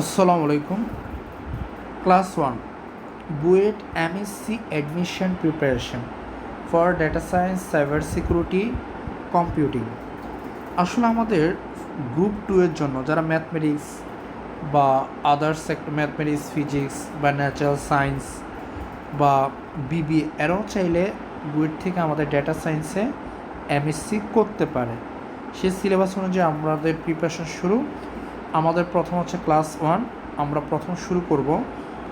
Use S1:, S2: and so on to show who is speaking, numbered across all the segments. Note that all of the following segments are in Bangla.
S1: আসসালামু আলাইকুম। Class 1 BUET MSc admission preparation for data science, cyber security, computing. আসলে আমাদের গ্রুপ 2 এর জন্য যারা ম্যাথমেটিক্স বা আদার্স সেক্টর, ম্যাথমেটিক্স, ফিজিক্স বা ন্যাচারাল সায়েন্স বা বিবিএ এরাও চাইলে বুয়েট থেকে আমাদের ডেটা সায়েন্সে এমএসসি করতে পারে। সেই সিলেবাস অনুযায়ী আমাদের প্রিপারেশন শুরু। আমাদের প্রথম হচ্ছে ক্লাস 1। আমরা প্রথম শুরু করব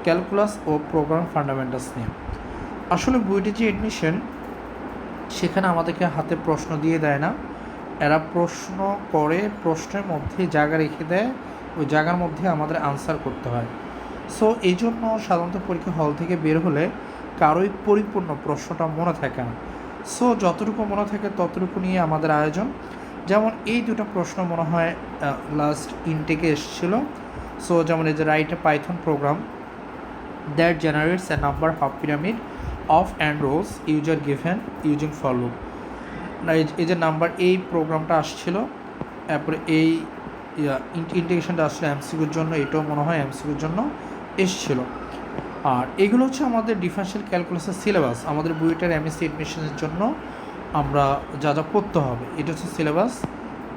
S1: ক্যালকুলাস ও প্রোগ্রাম ফান্ডামেন্টালস নিয়ে। আসলে বুয়েটে যে এডমিশন, সেখানে আমাদেরকে হাতে প্রশ্ন দিয়ে দেয় না, এরা প্রশ্ন করে, প্রশ্নের মধ্যে জায়গা রেখে দেয়, ওই জায়গার মধ্যে আমাদের আনসার করতে হয়। সো এই জন্য সাধারণত পরীক্ষা হল থেকে বের হলে কারোই পরিপূর্ণ প্রশ্নটা মনে থাকে না। সো যতটুকু মনে থাকে ততটুকু নিয়ে আমাদের আয়োজন। যেমন এই দুটো প্রশ্ন মনে হয় লাস্ট ইনটেকে এসেছিলো। সো যেমন এই যে write a Python program that generates A number half pyramid of and rose user given using for loop. এই যে নাম্বার, এই প্রোগ্রামটা আসছিল, তারপরে এই ইন্টিগ্রেশনটা আসলে এমসিকিউর জন্য, এটাও মনে হয় এমসিকিউর জন্য এসেছিল। আর এগুলো হচ্ছে আমাদের ডিফারেনশিয়াল ক্যালকুলাসের সিলেবাস। আমাদের বুয়েটের এমএসসি এডমিশনের জন্য আমরা যা যা পড়তে হবে, এটা হচ্ছে সিলেবাস।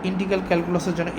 S1: ইন্টিগ্রাল ক্যালকুলাসের জন্য